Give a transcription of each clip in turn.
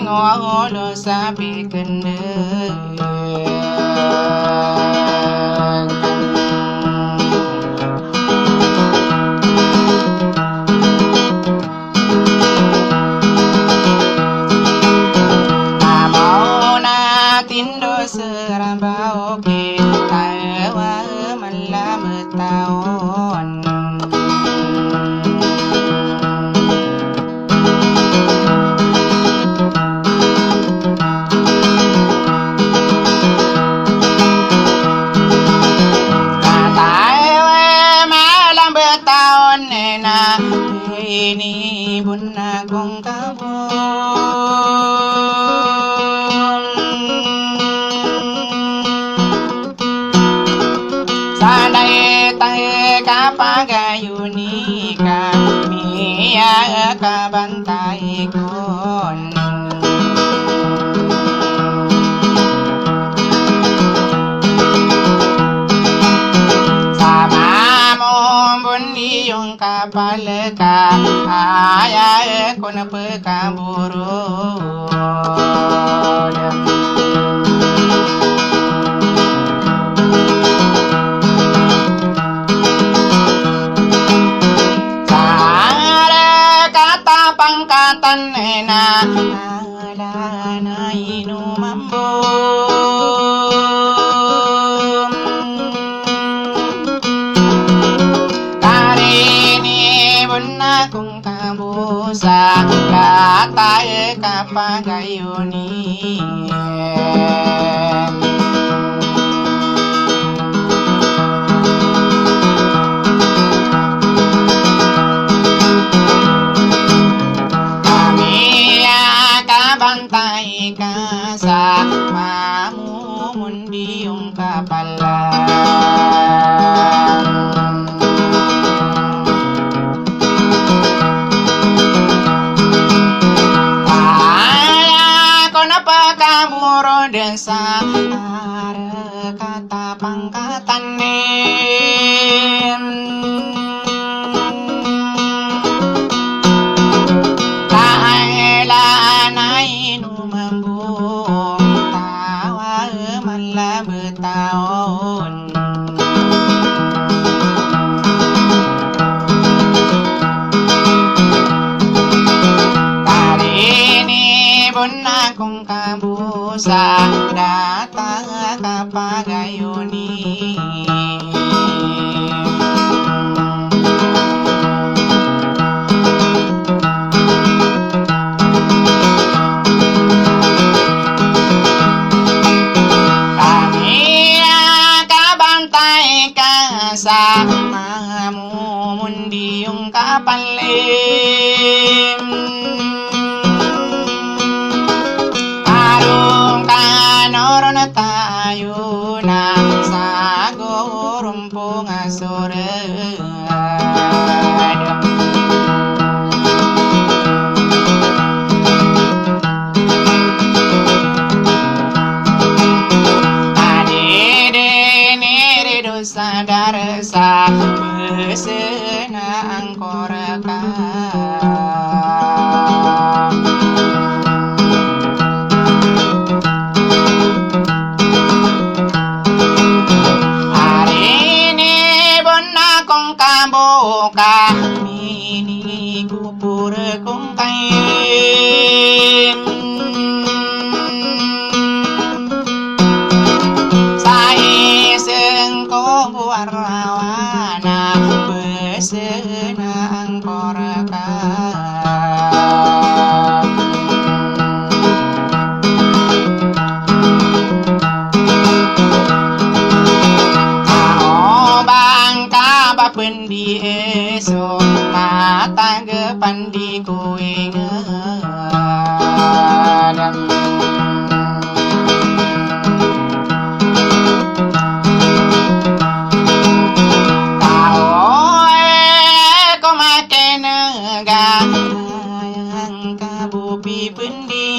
ngolo sapi kendeng amona tindo seramba oke tawa malam tahun ini bunda kong kabul sadai tahe kapagayuni kami ya kabantai kon yung kapal ka haya ko na pagkaburo cara kata pangkatan na ala na inumambo kung kabusa katay kapagayuni kami kabantay ka sa mamumundi yung kapalan desa are kata pangkatan kaela nainu mambung tawa malam bertahun kali ini bunda kong kabusa datang kapagayuni kami kabantai kasa mamumundi yung kapalim tayo na sago parawana besenang koraka pendi esok mata gepan di kue ngadam tau ko make negang yang kabupi pendi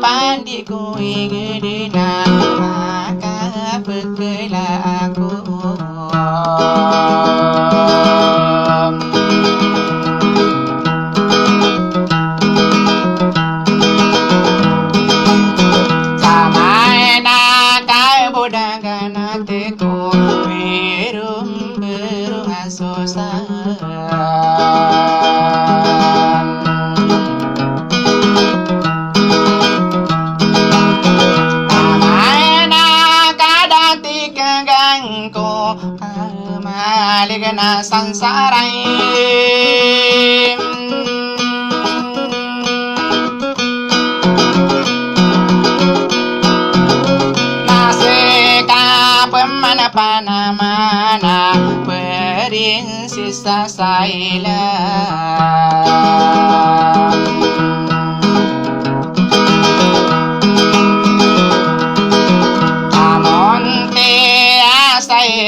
pandi kue gedena maka bekela aku samai nakai bodagana teko berum asosan maligna sansarai naseka pemana panamana perin sisa saila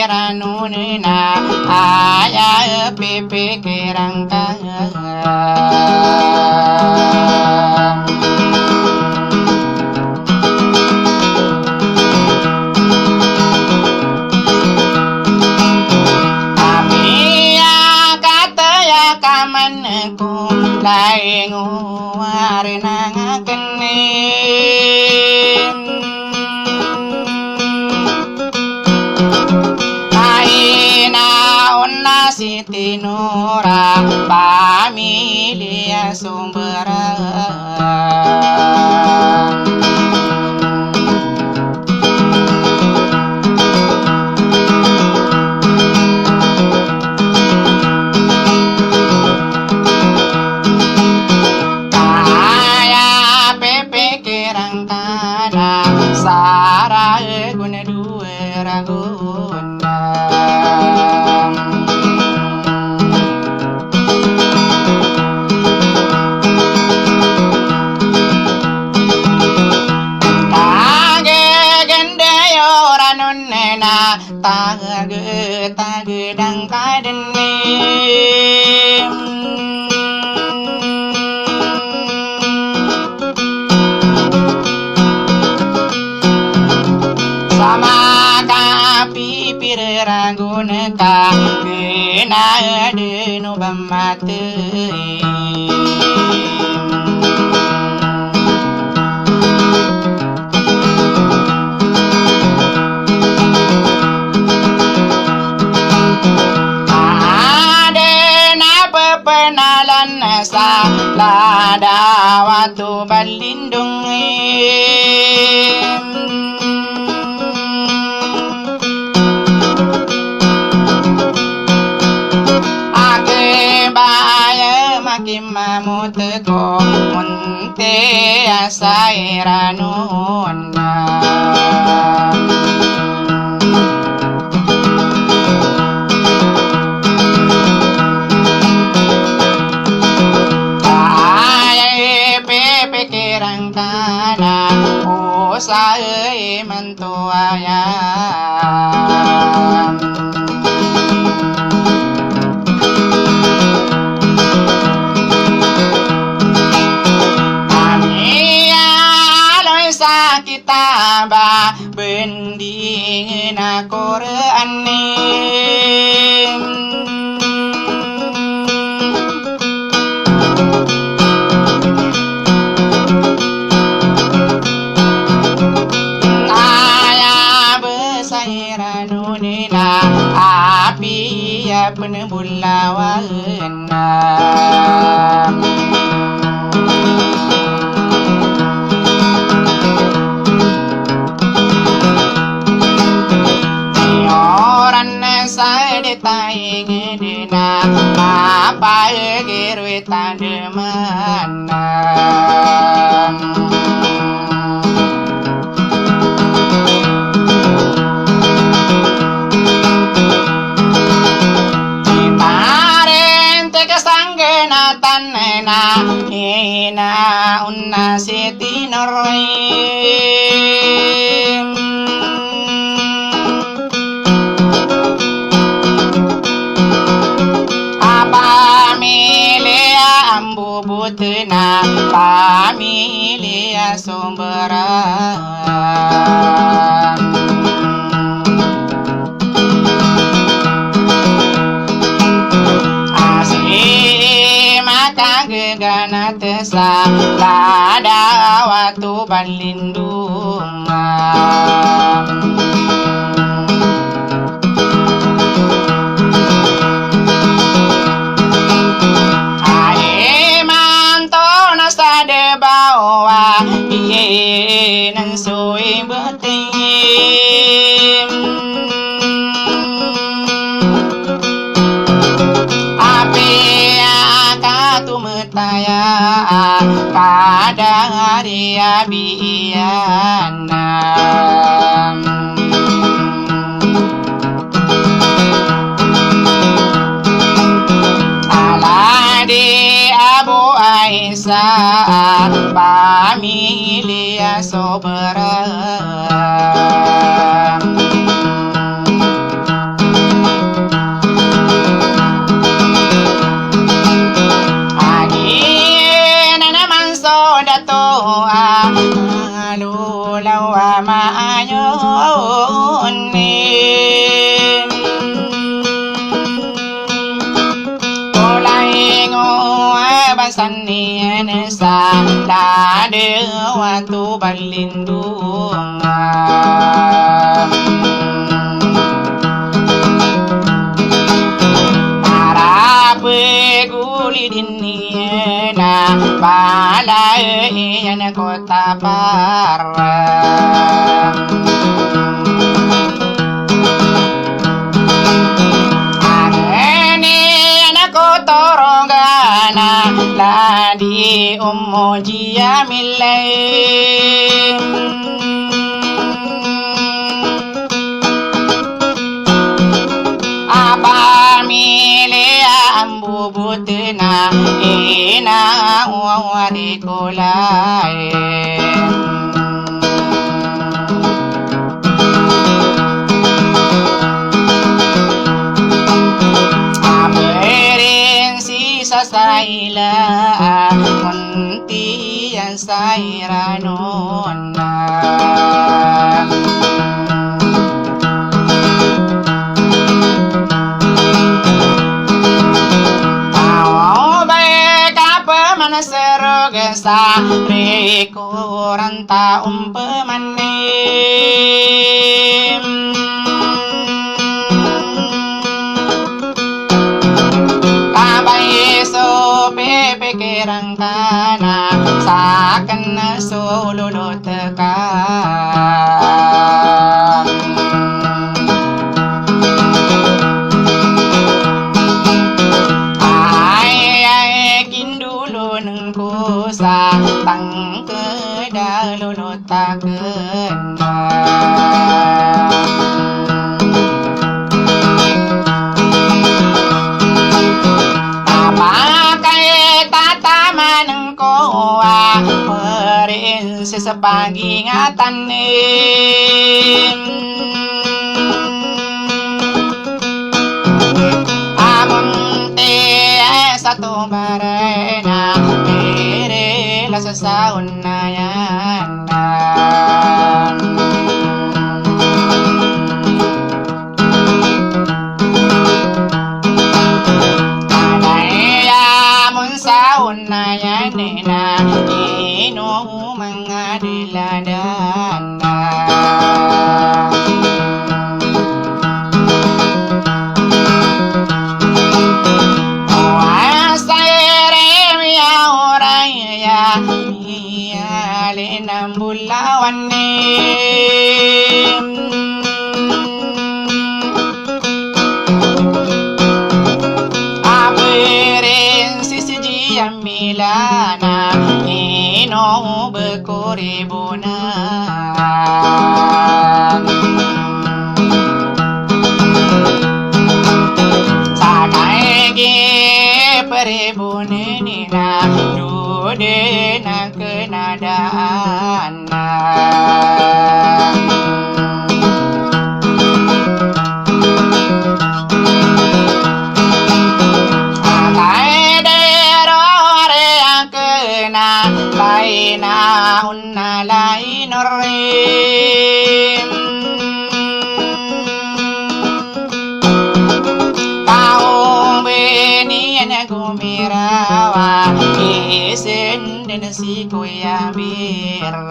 ranunina aya pepe kerangka tapi ya kata ya kamanku lain warna ngakenin Siti Nura pamilia sumbera kaya pepe kerangkana sara guna dua raguna tage dang kadene sama kapi piraguna ka kena adenu bamate sa lada waktu balindung ake baya makin mamut ko munte asairanuna saya mentuaya kami aloi sakit tabah ben nina api ya penebulawana tai ngedina apa gerwe tandemana Ciparen te kesanggena tanena ina unna setinoroi butena pamilia somberan asli maka gegana tesa lada waktu balindungan nang suy betim api akatu metaya kadang hari abiana aladi abu Aisyah pamilia soberan agin naman sodatoa lulaw maayon Sanian sa lade waktu balindungan para peguli diniana balai yan kota parang ladi umojia milai apa milia ambu butena ina wawari kulai saila munti yang sairanona Tau baik apa mana seru gesa rekuran ta umpemanim pikiran kana saken sululu tekan ay kindulu neng kusa tang kedalulu taken sesepagi ngatanin amun te satu barena mere la sesaun nayana anaya mun saun nayana ino mangadiladana ribunan sakai gi peribunenina dudena kenadaan laina unna lainorim tahu benian gumirawa isen dan si kuya biram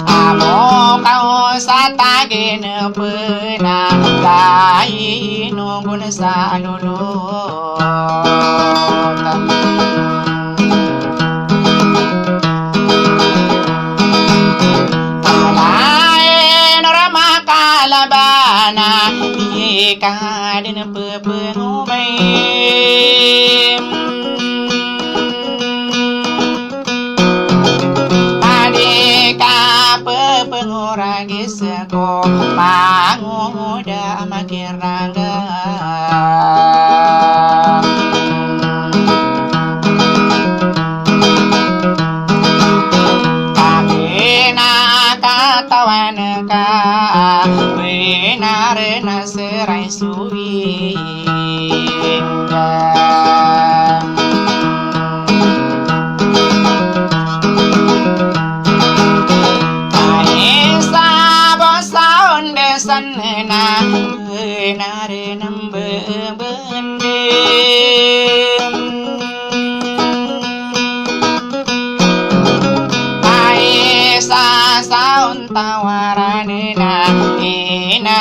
amo kau satagin pena lai nungun sa lulot alain rama kalabana ikadin pepengumay penguragis ko panguda makirangga tapi nakatawan ka benar na serai suwingga sanna benar nambe bende aisa saun tawaranina ina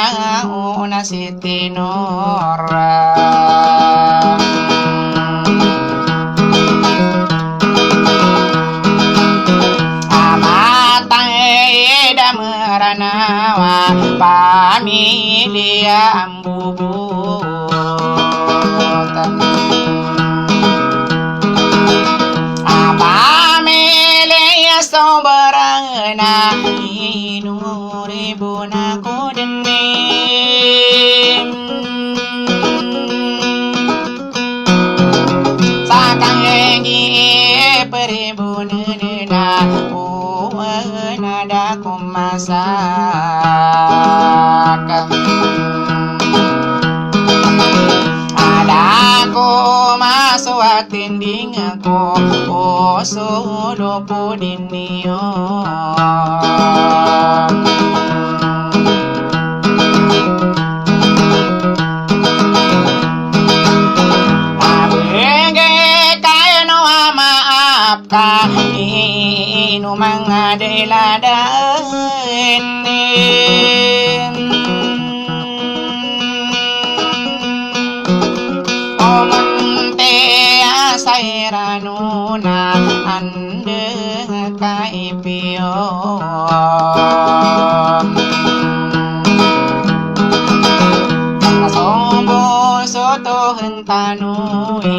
una sitinora meranawa pamilia ambubu pamilia soberana inuribuna kudenim sakang egi peribunena nada kumasak ada kumaswatin ding aku sudo pudinio inu mangadeladan omonte asairanuna ande kaipio sombo soto hentanui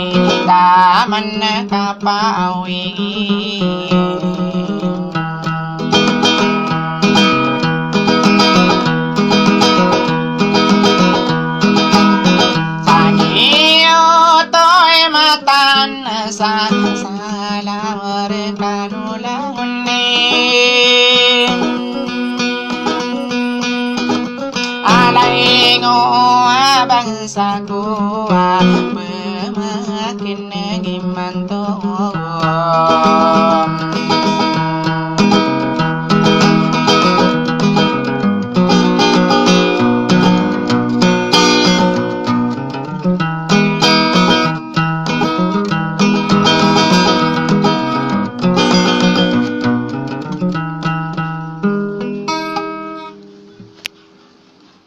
daman kapawi salawar kanulahunni alaingo abangsaku